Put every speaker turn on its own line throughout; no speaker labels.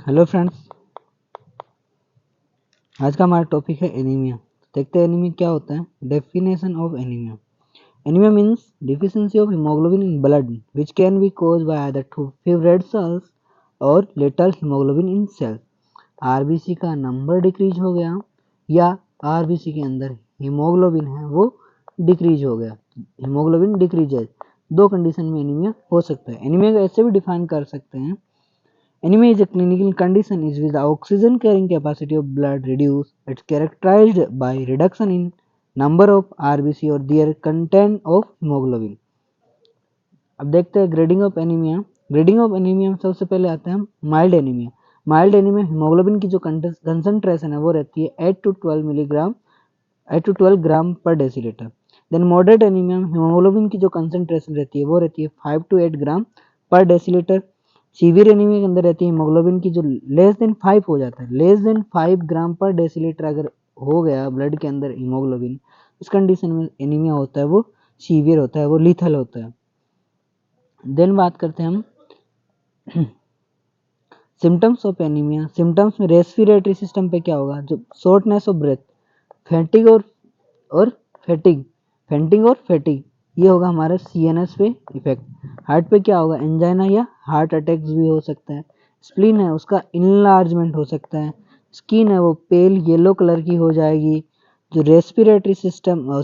Hello friends, आज का हमारा टॉपिक है एनीमिया। देखते हैं एनीमिया क्या होता है। Definition of anaemia. Anaemia means deficiency of haemoglobin in blood which can be caused by either too few red cells और little haemoglobin in cell. RBC का नंबर डिक्रीज हो गया या आरबीसी के अंदर हीमोग्लोबिन है वो डिक्रीज हो गया। हीमोग्लोबिन डिक्रीज है, दो कंडीशन में एनीमिया हो सकता है। एनीमिया को ऐसे भी डिफाइन कर सकते हैं। Anemia is a clinical condition is with the oxygen carrying capacity of blood reduced. It's characterized by reduction in number of RBC or their content of hemoglobin. अब देखते हैं grading of anaemia. Grading of anaemia में सबसे पहले आता है mild anaemia. Mild anaemia haemoglobin की जो कंसंट्रेशन है वो रहती है 8 टू 12 ग्राम पर डेसीलीटर। देन मॉडरेट एनीमिया में हीमोग्लोबिन की जो कंसंट्रेशन रहती है वो रहती है 5 टू 8 ग्राम पर डेसीलीटर। सीवियर एनीमिया के अंदर रहती है हीमोग्लोबिन की जो लेस देन 5 हो जाता है, लेस देन 5 ग्राम पर डेसीलीटर अगर हो गया ब्लड के अंदर हीमोग्लोबिन, इस कंडीशन में एनीमिया होता है वो सीवियर होता है, वो लीथल होता है। देन बात करते हैं हम सिम्टम्स ऑफ एनीमिया। सिम्टम्स में रेस्पिरेटरी सिस्टम पे क्या होगा, जो शॉर्टनेस ऑफ ब्रेथ, फैटिग और फैटिग ये होगा हमारा सीएनएस पे इफेक्ट। हार्ट पे क्या होगा, एंजाइना या हार्ट अटैक्स भी हो सकता है। स्प्लीन है उसका इनलार्जमेंट हो सकता है। स्किन है वो पेल येलो कलर की हो जाएगी। जो रेस्पिरेटरी सिस्टम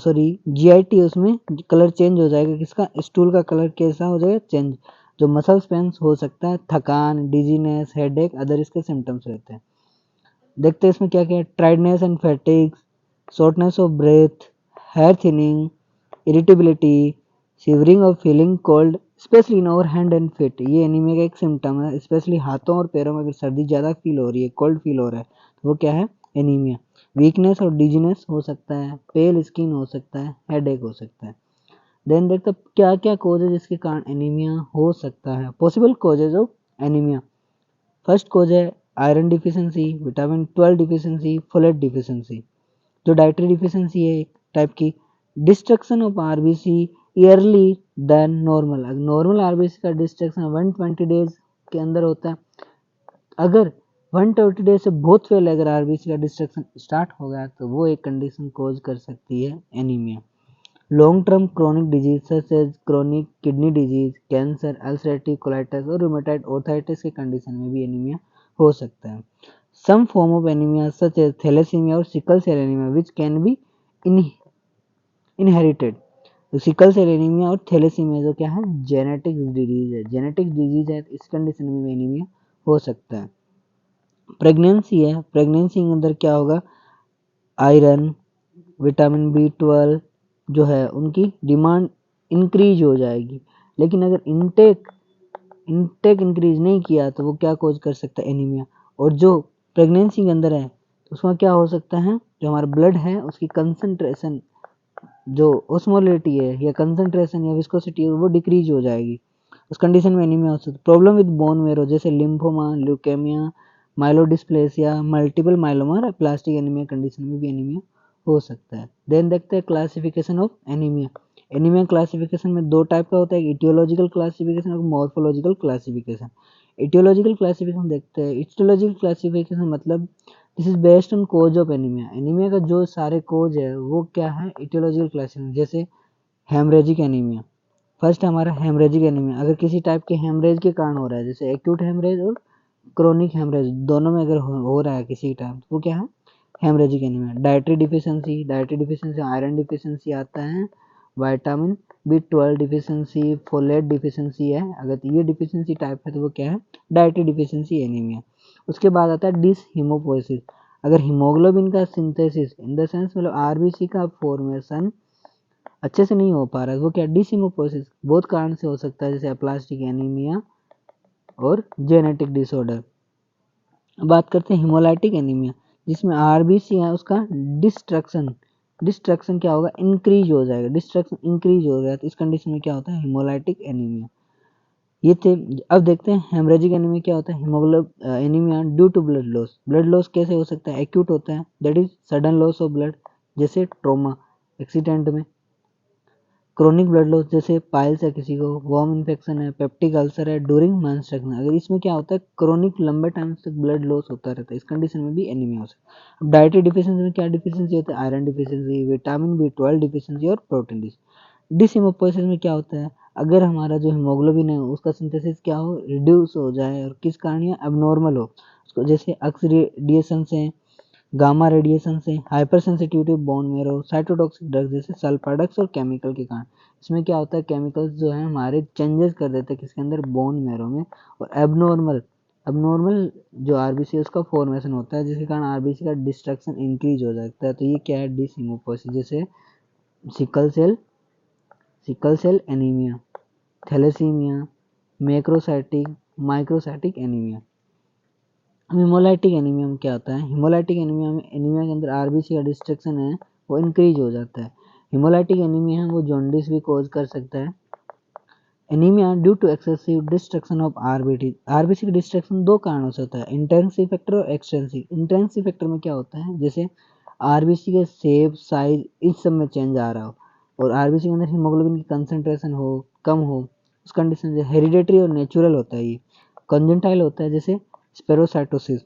जीआईटी उसमें कलर चेंज हो जाएगा, किसका, स्टूल का कलर कैसा हो जाएगा, चेंज। जो मसल पेन्स हो सकता है, थकान, डिजीनेस, हेडेक, अदर इसके सिम्टम्स रहते हैं। देखते हैं इसमें क्या क्या है। Tiredness and fatigue, shortness of breath, hair thinning, irritability, shivering और feeling cold specially in over hand and feet. ये एनीमिया का एक सिम्टम है। स्पेशली हाथों और पैरों में अगर सर्दी ज़्यादा फील हो रही है, कोल्ड फील हो रहा है, तो वो क्या है, एनीमिया। वीकनेस और डिजीनेस हो सकता है, पेल स्किन हो सकता है, हेडेक हो सकता है। देन देखते क्या क्या कोज है जिसके कारण एनीमिया हो सकता है। Possible causes of anaemia. First cause है iron deficiency, vitamin 12 deficiency, folate deficiency. जो डाइटरी डिफिशियंसी है एक टाइप की। Destruction of RBC early than normal. अगर नॉर्मल आरबीसी का डिस्ट्रक्शन 120 डेज के अंदर होता है, अगर 120 डेज से बहुत पहले अगर आरबीसी का डिस्ट्रक्शन स्टार्ट हो गया तो वो एक कंडीशन कोज कर सकती है anaemia. Long term chronic disease such as chronic kidney disease, cancer, ulcerative colitis और रूमेटॉइड आर्थराइटिस के कंडीशन में भी एनीमिया हो सकता है। Some form of anaemia such as thalassaemia और sickle cell anaemia which can be inherited. तो sickle cell anaemia और थैलेसीमिया जो क्या है, जेनेटिक डिजीज है। जेनेटिक डिजीज है, इस कंडीशन में भी एनीमिया हो सकता है। प्रेगनेंसी है, प्रेगनेंसी के अंदर क्या होगा, आयरन, विटामिन B12 जो है उनकी डिमांड इंक्रीज हो जाएगी। लेकिन अगर इनटेक इंक्रीज नहीं किया तो वो क्या कोज कर सकता है, एनीमिया। और जो प्रेगनेंसी के अंदर है तो उसमें क्या हो सकता है, जो हमारा ब्लड है उसकी कंसंट्रेशन, जो ओस्मोलिटी है या कंसंट्रेशन या विस्कोसिटी है वो डिक्रीज हो जाएगी। उस कंडीशन में एनीमिया हो सकता है। प्रॉब्लम विद बोन मेरो जैसे lymphoma, leukaemia, myelodysplasia, multiple myeloma, plastic anaemia condition में भी एनीमिया हो सकता है। देन देखते हैं classification of anaemia. Anaemia classification में दो टाइप का होता है, इटियोलॉजिकल क्लासिफिकेशन और मॉर्फोलॉजिकल क्लासिफिकेशन। इटियोलॉजिकल क्लासिफिकेशन देखते हैं। इटियोलॉजिकल क्लासिफिकेशन मतलब this is based on cause of anaemia. Anaemia का जो सारे कोज है वो क्या है, इटियोलॉजिकल क्लासिफिकेशन। जैसे हेमरेजिक एनीमिया, फर्स्ट हमारा हेमरेजिक एनीमिया, अगर किसी टाइप के हेमरेज के कारण हो रहा है, जैसे एक्यूट हेमरेज और क्रोनिक हेमरेज दोनों में अगर हो रहा है किसी टाइम, तो वो क्या है, haemorrhagic anaemia. Dietary deficiency iron deficiency आता है, vitamin B12 deficiency, folate deficiency है। अगर ये डिफिशियंसी टाइप है तो वो क्या है, डाइटरी डिफिशियंसी एनीमिया। उसके बाद आता है डिसहीमोपोएसिस। अगर हीमोग्लोबिन का सिंथेसिस इन द सेंस मतलब आरबीसी का फॉर्मेशन अच्छे से नहीं हो पा रहा है, वो क्या, डिसहीमोपोएसिस बहुत कारण से हो सकता है, जैसे अप्लास्टिक एनीमिया और जेनेटिक डिसऑर्डर। बात करते हैं हिमोलाइटिक एनीमिया, जिसमें आरबीसी है उसका डिस्ट्रक्शन क्या होगा, इंक्रीज हो जाएगा। डिस्ट्रक्शन इंक्रीज हो गया तो इस कंडीशन में क्या होता है, हिमोलाइटिक एनीमिया। ये थे। अब देखते हैं हेमरेजिक एनीमिया क्या होता है। Anaemia due to blood loss. Blood loss कैसे हो सकता है, एक्यूट होता है, that is sudden loss of blood, जैसे ट्रॉमा, एक्सीडेंट में। क्रोनिक ब्लड लॉस जैसे पाइल्स है किसी को, वॉर्म इन्फेक्शन है, पेप्टिक अल्सर है ड्यूरिंग मेंस्ट्रुएशन, अगर इसमें क्या होता है क्रोनिक लंबे टाइम तक ब्लड लॉस होता रहता है, इस कंडीशन में भी एनीमिया हो सकता है। अब डाइटरी डिफिशियंसी में क्या डिफिशियंसी होता है, iron deficiency, vitamin B12 deficiency और प्रोटीन डिसहीमोसिस में क्या होता है, अगर हमारा जो हीमोग्लोबिन है उसका सिंथेसिस क्या हो, रिड्यूस हो जाए और किस कारण या एबनॉर्मल हो, उसको जैसे एक्स रेडिएशन से, गामा रेडिएशन से, hyper sensitivity bone marrow, cytotoxic drugs जैसे सल्फाडक्स और केमिकल के कारण। इसमें क्या होता है केमिकल्स जो है हमारे चेंजेस कर देते हैं किसके अंदर, बोन मेरो में, और एबनॉर्मल एबनॉर्मल जो आरबीसी है उसका फॉर्मेशन होता है जिसके कारण आरबीसी का डिस्ट्रक्शन इंक्रीज हो जाता है। तो ये क्या है डिसहीमोसिस, जैसे sickle cell anaemia, thalassaemia, macrocytic, microcytic anaemia. Haemolytic anaemia में क्या होता है, हिमोलाइटिक एनीमिया में एनीमिया के अंदर आरबीसी का डिस्ट्रक्शन है वो इंक्रीज हो जाता है। हिमोलाइटिक एनीमिया है वो जॉन्डिस भी कॉज कर सकता है। Anaemia due to excessive destruction of RBC की डिस्ट्रक्शन दो कारणों से होता है, इंटेंसिव फैक्टर और एक्सटेंसिव। इंटेंसिव फैक्टर में क्या होता है, जैसे आरबीसी के शेप साइज इस सब में चेंज आ रहा हो और आरबीसी के अंदर हीमोग्लोबिन की कंसंट्रेशन हो कम हो, उस कंडीशन से हेरिडेटरी और नेचुरल होता है। ये कंजेंटाइल होता है जैसे स्पेरोसाइटोसिस,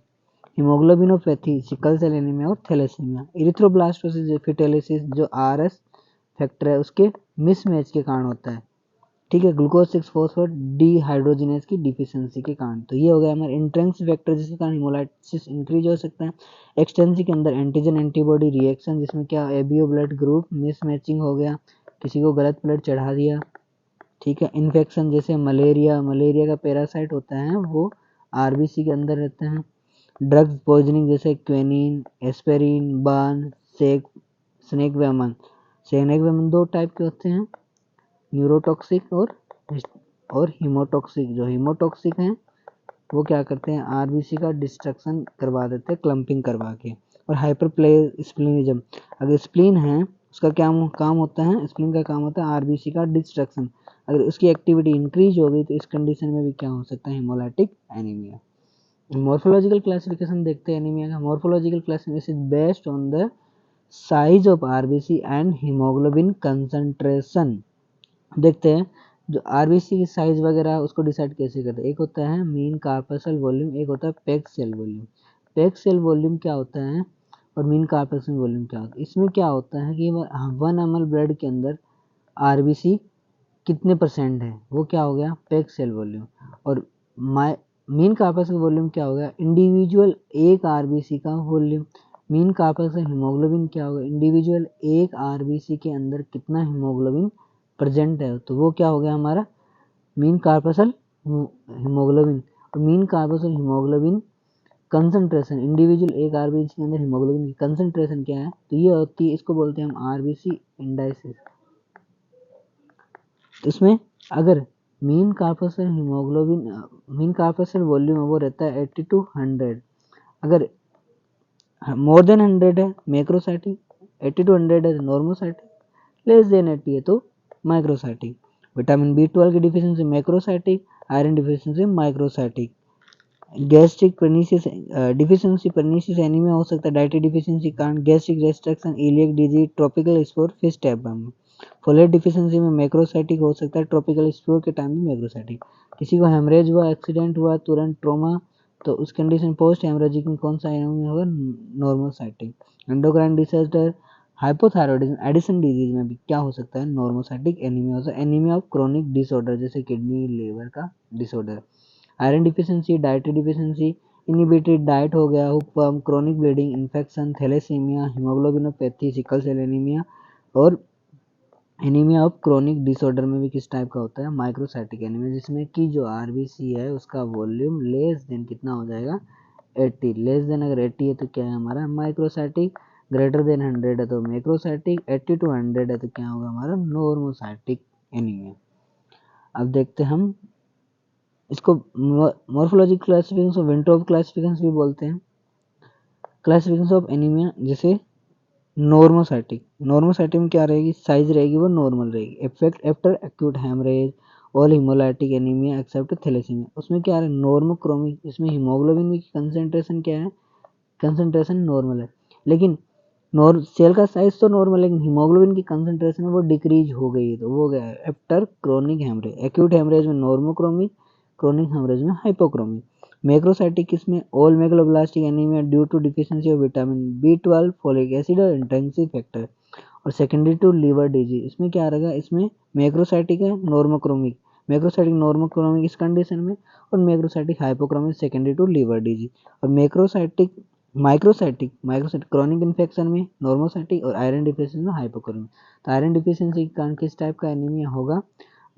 हीमोग्लोबिनोपैथी, सिकल सेल एनीमिया और थैलेसीमिया। इरिथ्रोब्लास्टोसिस फेटेलिसिस जो आरएस फैक्टर है उसके मिसमैच के कारण होता है, ठीक है, ग्लूकोज 6 फॉस्फेट डीहाइड्रोजिनेज की डिफिशियंसी के कारण। तो ये हो गया हमारे इंट्रेंसिव फैक्टर जिसके कारण हिमोलाइसिस इंक्रीज हो सकता है। एक्सटेंसिव के अंदर एंटीजन एंटीबॉडी रिएक्शन जिसमें क्या एबीओ ब्लड ग्रुप मिसमैचिंग हो गया, किसी को गलत ब्लड चढ़ा दिया, ठीक है। इन्फेक्शन जैसे मलेरिया का पैरासाइट होता है वो आरबीसी के अंदर रहते हैं। ड्रग्स पॉइजनिंग जैसे क्वेनिन, एस्पेरिन, बर्न, स्नेक वेमन दो टाइप के होते हैं, न्यूरोटॉक्सिक और हीमोटॉक्सिक। जो हीमोटॉक्सिक हैं वो क्या करते हैं आरबीसी का डिस्ट्रक्शन करवा देते हैं क्लम्पिंग करवा के। और हाइपरप्लेस्प्लिनिज्म, अगर स्प्लीन है उसका क्या काम होता है, स्प्लीन का काम होता है आरबीसी का डिस्ट्रक्शन, अगर उसकी एक्टिविटी इंक्रीज हो गई तो इस कंडीशन में भी क्या हो सकता है हेमोलाइटिक एनीमिया। मॉर्फोलॉजिकल क्लासिफिकेशन देखते हैं एनीमिया का। Morphological classification based on the size of RBC and haemoglobin concentration. देखते हैं जो आरबीसी की साइज वगैरह उसको डिसाइड कैसे करते हैं। एक होता है मीन कार्पसल वॉल्यूम, एक होता है packed cell volume. Packed cell volume क्या होता है और मीन कार्पसल वॉल्यूम क्या होता है, इसमें क्या होता है कि 1 ml ब्लड के अंदर आरबीसी कितने परसेंट है वो क्या हो गया पैक्ड सेल वॉल्यूम। और मीन कार्पसल वॉल्यूम क्या होगा इंडिविजुअल एक आरबीसी का वॉल्यूम। मीन कार्पसल हीमोग्लोबिन क्या होगा इंडिविजुअल एक आरबीसी के अंदर कितना हीमोग्लोबिन प्रेजेंट है, तो वो क्या हो गया हमारा मीन कार्पसल हीमोग्लोबिन। और mean corpuscle haemoglobin concentration, individual एक आरबीसी के अंदर हीमोग्लोबिन की कंसंट्रेशन क्या है, तो ये होती है, इसको बोलते हैं हम आरबीसी इंडाइसिस। इसमें अगर मीन कार्पसल वॉल्यूम वो रहता है 80 to 100, अगर मोर देन 100 है मैक्रोसाइटिक, 80 to 100 है नॉर्मोसाइटिक, लेस देन 80 है तो माइक्रोसाइटिक। विटामिन B12 की deficiency macrocytic, iron deficiency microcytic. Gastric pernicious deficiency pernicious anaemia हो सकता है, डाइटरी डिफिशियंसी कारण gastric restriction, iliac disease, tropical sprue fish tab. Folate deficiency में मैक्रोसाइटिक हो सकता है, ट्रॉपिकल स्पोर के टाइम में मैक्रोसाइटिक। किसी को हेमरेज हुआ, एक्सीडेंट हुआ, तुरंत ट्रोमा, तो उस कंडीशन पोस्ट हेमरेजिक में कौन सा एनीमिया होगा normocytic. Endocrine disorder, hypothyroidism, Addison disease में भी क्या हो सकता है नॉर्मोसाइटिक एनीमिया हो सकता है। एनीमिया ऑफ क्रोनिक डिसऑर्डर जैसे किडनी लीवर का disorder. Iron deficiency, dietary deficiency, inhibited diet हो गया, हुक्म, chronic bleeding, infection, thalassaemia, haemoglobinopathy, sickle cell anaemia. और एनीमिया ऑफ क्रोनिक डिसऑर्डर में भी किस टाइप का होता है माइक्रोसाइटिक एनीमिया, जिसमें कि जो आरबीसी है उसका वॉल्यूम लेस देन कितना हो जाएगा 80, लेस देन अगर 80 है तो क्या है हमारा माइक्रोसाइटिक, ग्रेटर देन 100 है तो मैक्रोसाइटिक, 80 to 100 है तो क्या होगा हमारा नॉर्मोसाइटिक एनीमिया। अब देखते हैं हम इसको morphological classification of Wintrobe classification भी बोलते हैं। क्लासिफिकेशन ऑफ एनीमिया जैसे नॉर्मोसाइटिक में क्या रहेगी साइज रहेगी वो नॉर्मल रहेगी। Effect after acute haemorrhage, all haemolytic anaemia except thalassaemia, उसमें क्या है नॉर्मोक्रोमिक, इसमें हीमोग्लोबिन की कंसंट्रेशन क्या है कंसंट्रेशन नॉर्मल है, लेकिन सेल का साइज तो नॉर्मल, लेकिन हीमोग्लोबिन की कंसंट्रेशन है वो डिक्रीज हो गई है, तो वो गया after chronic haemorrhage. Acute haemorrhage में नॉर्मोक्रोमिक, क्रोनिक हेमरेज में हाइपोक्रोमिक। मैक्रोसाइटिक किसमें? All megaloblastic anaemia due to deficiency of vitamin B12, folic acid और इंटेंसिव फैक्टर। और सेकेंडरी टू लीवर डिजीज, इसमें क्या रहेगा? इसमें मैक्रोसाइटिक है, नॉर्मोक्रोमिक, मैक्रोसाइटिक नॉर्मोक्रोमिक इस कंडीशन में, और macrocytic hypochromic secondary to liver disease. और मैक्रोसाइटिक माइक्रोसाइटिक क्रॉनिक इन्फेक्शन में नॉर्मोसाइटिक, और आयरन डिफिशिएंसी में हाइपोक्रोमिक। तो आयरन डिफिशिएंसी के कारण किस टाइप का एनीमिया होगा?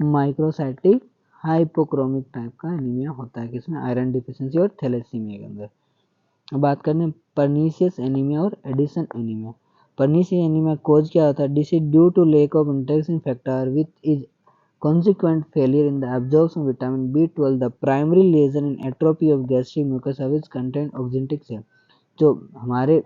माइक्रोसाइटिक हाइपोक्रोमिक टाइप का एनीमिया होता है, किसमें? आयरन डिफिशिएंसी और थैलेसीमिया के अंदर। अब बात करते हैं पर्नीशियस एनीमिया और Addison anaemia. Pernicious anaemia cause क्या होता है? This is due to lack of interaction factor which is consequent failure in the absorption of vitamin B12, the primary lesion in atrophy of gastric mucosa which contain oxyntic cell। जो हमारे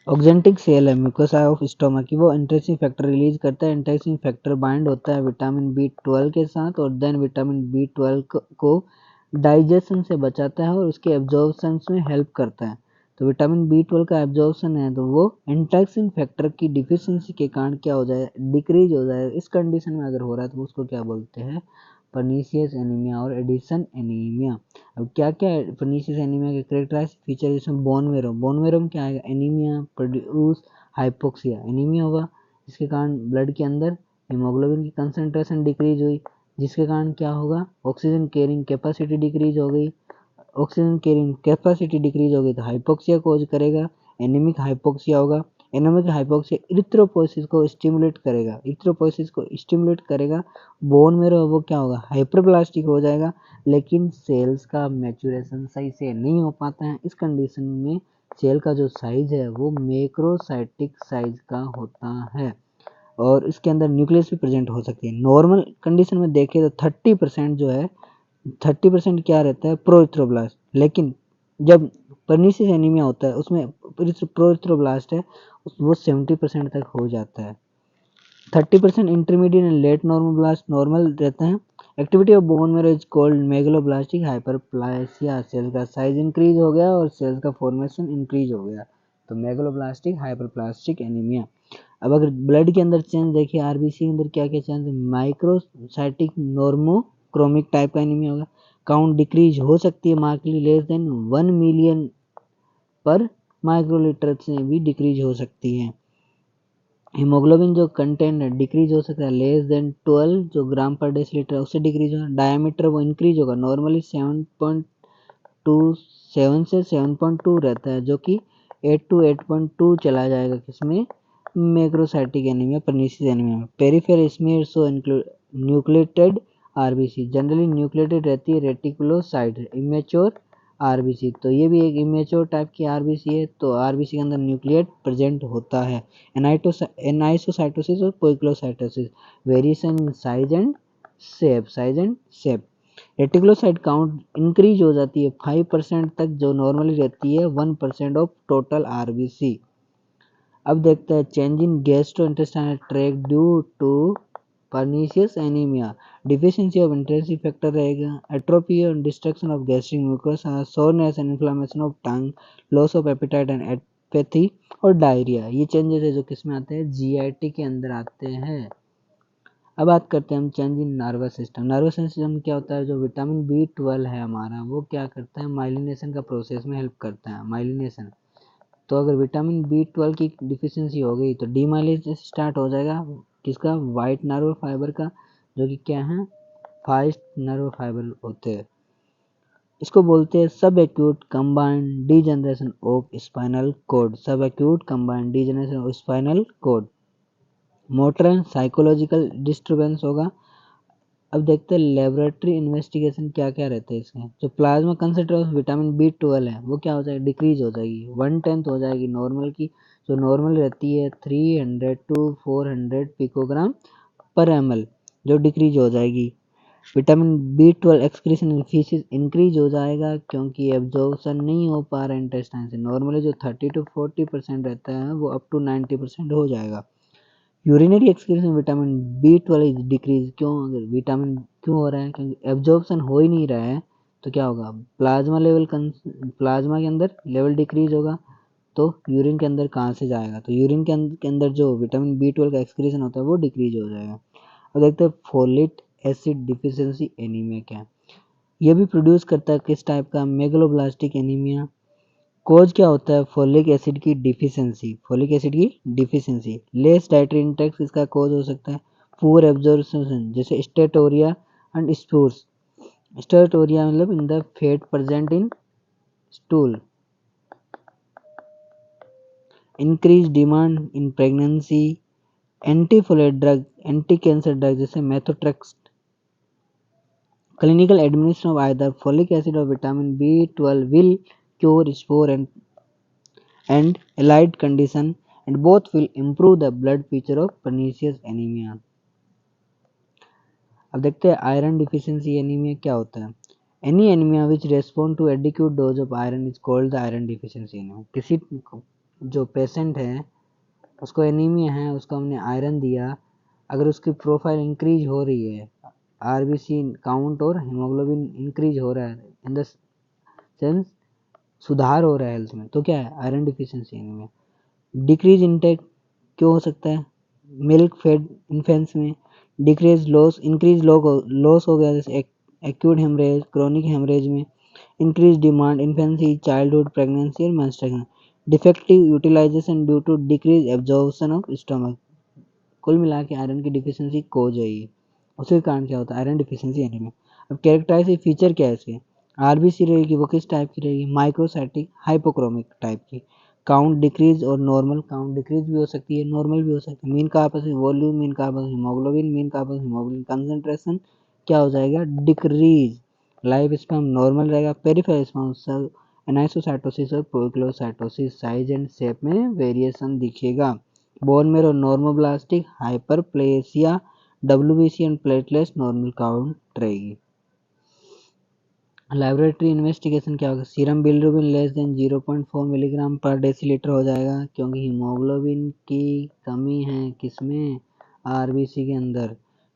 oxyntic cell है mucosa of stomach की, वो interaction factor release करता है। Interaction factor bind होता है vitamin B12 के साथ, और देन विटामिन B12 को डाइजेशन से बचाता है और उसके एब्जॉर्प्शन में हेल्प करता है। तो विटामिन B12 का एब्जॉर्प्शन है तो वो इंटरेक्शन फैक्टर की डिफिशियंसी के कारण क्या हो जाए? डिक्रीज हो जाए। इस कंडीशन में अगर हो रहा है तो उसको क्या बोलते हैं? पर्नीशियस एनीमिया और एडिशन एनीमिया। अब क्या क्या है पर्नीशियस एनीमिया के कैरेक्टराइस्टिक फीचर? इसमें बोन मेरो में क्या आएगा? एनीमिया प्रोड्यूस हाइपोक्सिया, एनीमिया होगा जिसके कारण ब्लड के अंदर हीमोग्लोबिन की कंसंट्रेशन डिक्रीज हुई, जिसके कारण क्या होगा? ऑक्सीजन कैरिंग कैपेसिटी डिक्रीज हो गई। ऑक्सीजन कैरिंग कैपेसिटी डिक्रीज हो गई तो हाइपोक्सिया कोज करेगा, एनीमिक हाइपोक्सिया होगा। एनीमिक हाइपोक्सिया इरिथ्रोपोइसिस को स्टिमुलेट करेगा, इरिथ्रोपोइसिस को स्टिमुलेट करेगा। बोन मेरो वो क्या होगा? हाइपरप्लास्टिक हो जाएगा, लेकिन सेल्स का मैच्योरेशन सही से नहीं हो पाता है। इस कंडीशन में सेल का जो साइज है वो मैक्रोसाइटिक साइज का होता है, और इसके अंदर न्यूक्लियस भी प्रेजेंट हो सकती है। नॉर्मल कंडीशन में देखें तो 30% जो है, 30% क्या रहता है? प्रोइथ्रोब्लास्ट। लेकिन जब पर्नीशियस एनीमिया होता है उसमें प्रोइथ्रोब्लास्ट है वो 70% तक हो जाता है। 30% intermediate and late normoblast normal रहते हैं। Activity of bone marrow is called megaloblastic hyperplasia. Cell का साइज इंक्रीज हो गया और सेल का फॉर्मेशन इंक्रीज हो गया, तो मेगलोब्लास्टिक हाइपरप्लास्टिक एनीमिया। अब अगर ब्लड के अंदर चेंज देखिए, आरबीसी के अंदर क्या क्या चेंज है? माइक्रोसाइटिक नॉर्मोक्रोमिक टाइप का एनीमिया होगा। काउंट डिक्रीज हो सकती है मार्कली, लेस देन 1 मिलियन पर माइक्रोलीटर से भी डिक्रीज हो सकती है। हीमोग्लोबिन जो कंटेंट है डिक्रीज हो सकता है, लेस देन 12 जो ग्राम पर डेसीलीटर उससे डिक्रीज होगा। डायमीटर वो इंक्रीज होगा, नॉर्मली 7.27 से 7.2 रहता है, जो कि 8 to 8.2 चला जाएगा किसमें? मैक्रोसाइटिक एनीमिया पर्नीशियस एनीमिया में। पेरिफेरल स्मीयर सो न्यूक्लिएटेड आरबीसी, जनरली न्यूक्लिएटेड रहती है रेटिकुलोसाइट, इमेच्योर आरबीसी। तो ये भी एक इमेच्योर टाइप की आरबीसी है, तो आरबीसी के अंदर न्यूक्लिएट प्रेजेंट होता है। एनाइसोसाइटोसिस और poikilocytosis, variation in size and shape. Reticulocyte count increase हो जाती है 5% तक, जो नॉर्मली रहती है 1% ऑफ टोटल आरबीसी। अब देखते हैं change in gastrointestinal tract due to pernicious anaemia. Deficiency of intensive factor रहेगा, एट्रोफी और destruction of gastric mucosa, soreness and inflammation of tongue, loss of appetite and apathy और diarrhoea. ये changes है जो किसमें आते हैं? जीआईटी के अंदर आते हैं। अब बात करते हैं हम change in nervous system. Nervous system में क्या होता है? जो विटामिन B12 है हमारा, वो क्या करता है? माइलिनेशन का प्रोसेस में हेल्प करता है, माइलिनेशन। तो अगर विटामिन B12 की डिफिशियंसी हो गई तो डीमाइलिनेशन स्टार्ट हो जाएगा, किसका? वाइट नर्व फाइबर का, जो कि क्या है? फास्ट नर्व फाइबर होते हैं। इसको बोलते हैं subacute combined degeneration of spinal cord, subacute combined degeneration of spinal cord. Motor and psychological disturbance होगा। अब देखते हैं लेबोरेटरी इन्वेस्टिगेशन क्या क्या रहते हैं इसमें। जो plasma concentration of vitamin B12 है वो क्या हो जाएगी? डिक्रीज हो जाएगी, 1/10 हो जाएगी नॉर्मल की। जो नॉर्मल रहती है 300 to 400 पिकोग्राम पर ml, जो डिक्रीज हो जाएगी। विटामिन B12 एक्सक्रीशन इन फीसेस इंक्रीज हो जाएगा, क्योंकि एब्जॉर्प्शन नहीं हो पा रहा है इंटेस्टाइन से। नॉर्मली जो 30 to 40% रहता है वो अप टू 90% हो जाएगा। Urinary excretion vitamin B12 is decrease. क्यों? अगर विटामिन क्यों हो रहा है? क्योंकि एब्जॉर्प्शन हो ही नहीं रहा है, तो क्या होगा? प्लाज्मा के अंदर लेवल डिक्रीज होगा, तो यूरिन के अंदर कहाँ से जाएगा, तो यूरिन के अंदर जो विटामिन B12 का एक्सक्रीशन होता है वो डिक्रीज हो जाएगा। अब देखते हैं फोलेट एसिड डिफिशिएंसी एनीमिया क्या है। ये भी प्रोड्यूस करता है किस टाइप का, मेगलोब्लास्टिक एनीमिया। कोज क्या होता है, फोलिक एसिड की डिफिशिएंसी, फोलिक एसिड की डिफिशिएंसी। लेस डाइटरी इंटेक्स इसका कोज हो सकता है। पुअर एब्जॉर्प्शन जैसे स्टेटोरिया एंड स्पूर्स। स्टेटोरिया मतलब in the fat present in stool. Increase demand in pregnancy. Antifolate drug, anti cancer drug जैसे methotrexate. Clinical administration of either folic acid और vitamin B12 will cure spore and allied condition and both will improve the blood picture of pernicious anemia। अब देखते हैं iron deficiency anaemia क्या होता है। Any anaemia which respond to adequate dose of iron is called the iron deficiency anaemia. किसी जो patient है उसको एनीमिया है, उसको हमने आयरन दिया, अगर उसकी प्रोफाइल इंक्रीज हो रही है, आरबीसी काउंट और हीमोग्लोबिन इंक्रीज हो रहा है, इन द सेंस सुधार हो रहा है हेल्थ में, तो क्या है, iron deficiency anaemia. Decrease intake क्यों हो सकता है, मिल्क फेड इन्फेंट्स में। डिक्रीज लॉस, इंक्रीज लॉस हो गया जैसे एक्यूट हेमरेज, क्रोनिक हेमरेज में। Increase demand infancy, childhood, pregnancy और menstruation. Defective utilisation due to decrease absorption of stomach. कुल मिला के आयरन की डिफिशिएंसी कोज है ये। उसके कारण क्या होता है, आयरन डिफिशिएंसी एनीमिया। अब कैरेक्टराइजिंग फीचर क्या है इसके, आरबीसी रहेगी वो किस टाइप की रहेगी, माइक्रोसाइटिक हाइपोक्रोमिक टाइप की। काउंट डिक्रीज और नॉर्मल, काउंट डिक्रीज भी हो सकती है, नॉर्मल भी हो सकती है। Mean corpus volume, mean corpus haemoglobin, mean corpus haemoglobin concentration क्या हो जाएगा, डिक्रीज। लाइफ स्पैन नॉर्मल रहेगा। पेरिफेरल स्पॉन्सर एनाइसोसाइटोसिस और पोइक्लोसाइटोसिस, साइज एंड शेप में वेरिएशन दिखेगा। Bone marrow normoblastic, hyperplasia, WBC and platelets normal count रहेगी। Laboratory investigation क्या होगा, serum bilirubin less then 0.4 milligram पर डेसीलीटर हो जाएगा, क्योंकि हीमोग्लोबिन की कमी है किसमें, आरबीसी के अंदर।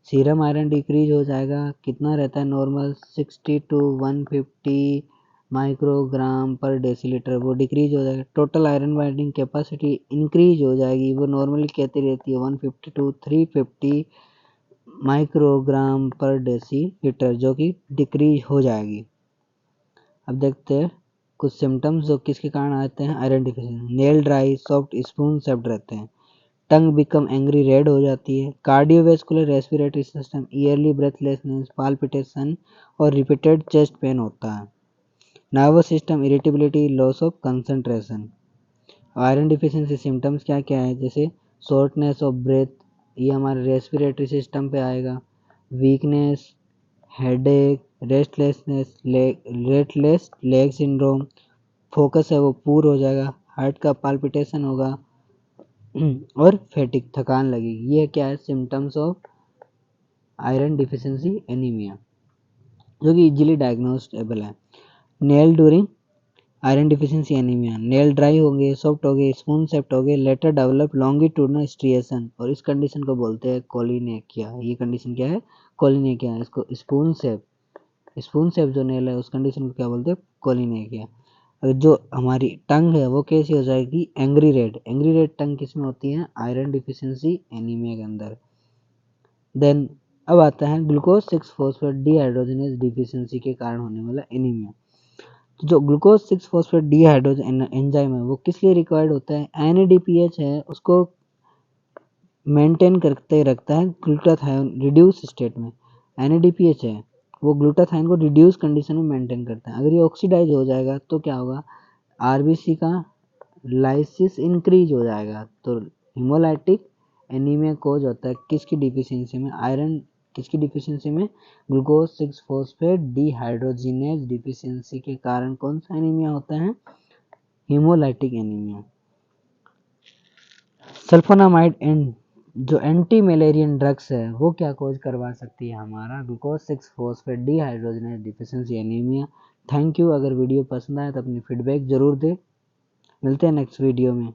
सीरम आयरन डिक्रीज हो जाएगा, कितना रहता है नॉर्मल, 60 to 150 माइक्रोग्राम पर डेसीलीटर, वो डिक्रीज हो जाएगा। Total iron binding capacity increase हो जाएगी, वो नॉर्मली कहती रहती है 150 to 350 माइक्रोग्राम पर डेसीलीटर, जो कि डिक्रीज हो जाएगी। अब देखते हैं कुछ सिम्टम्स जो किसके कारण आते हैं, iron deficiency. Nail dry, soft, spoon shaped रहते हैं। टंग बिकम एंग्री, रेड हो जाती है। Cardiovascular, respiratory system, yearly breathlessness, palpitation और रिपीटेड चेस्ट पेन होता है। Nervous system irritability, loss of concentration. Iron deficiency symptoms क्या क्या है, जैसे शॉर्टनेस ऑफ ब्रेथ, ये हमारे रेस्पिरेटरी सिस्टम पे आएगा। Weakness, headache, restlessness, restless leg syndrome, focus है वो पूर हो जाएगा, हार्ट का पाल्पिटेशन होगा और फैटिक, थकान लगेगी। ये क्या है, symptoms of iron deficiency anaemia, जो कि इजीली डायग्नोस्टेबल है। Nail during iron deficiency anaemia, nail dry होंगे, सॉफ्ट हो गए, स्पून शेप्ड हो गए, लेटर डेवलप लॉन्गिट्यूडनल स्ट्रिएशन, और इस कंडीशन को बोलते हैं कोलिनेकिया। ये कंडीशन क्या है, कोलिनेकिया। इसको स्पून शेप जो नेल है उस कंडीशन को क्या बोलते हैं, कोलिनेकिया। अगर जो हमारी टंग है वो कैसी हो जाएगी, एंग्री रेड। एंग्री रेड टंग किसमें होती है, आयरन डिफिशिएंसी एनीमिया के अंदर। देन अब आता है ग्लूकोज 6 फॉस्फेट डीहाइड्रोजनेज डिफिशिएंसी के कारण होने वाला एनीमिया। तो जो ग्लूकोज 6 फॉस्फेट डीहाइड्रोजन एंजाइम है वो किस लिए रिक्वायर्ड होता है, NADPH है उसको मेंटेन करते रखता है ग्लूटाथायोन रिड्यूस स्टेट में। NADPH है वो ग्लूटाथायोन को रिड्यूस कंडीशन में मेंटेन करता है। अगर ये ऑक्सीडाइज हो जाएगा तो क्या होगा, आरबीसी का लाइसिस इंक्रीज हो जाएगा, तो हिमोलाइटिक एनीमिया कोज होता है किसकी डिफिशिएंसी में, आयरन किसकी डिफिशिएंसी में, ग्लूकोज 6 फॉस्फेट डीहाइड्रोजिनेज डिफिशिएंसी के कारण कौन सा एनीमिया होता है, हिमोलाइटिक एनीमिया। सल्फोनामाइड एंड जो एंटी मलेरियन ड्रग्स है वो क्या कोज करवा सकती है, हमारा glucose 6 phosphate dehydrogenase deficiency anaemia. Thank you. अगर वीडियो पसंद आए तो अपनी फीडबैक जरूर दे। मिलते हैं नेक्स्ट वीडियो में।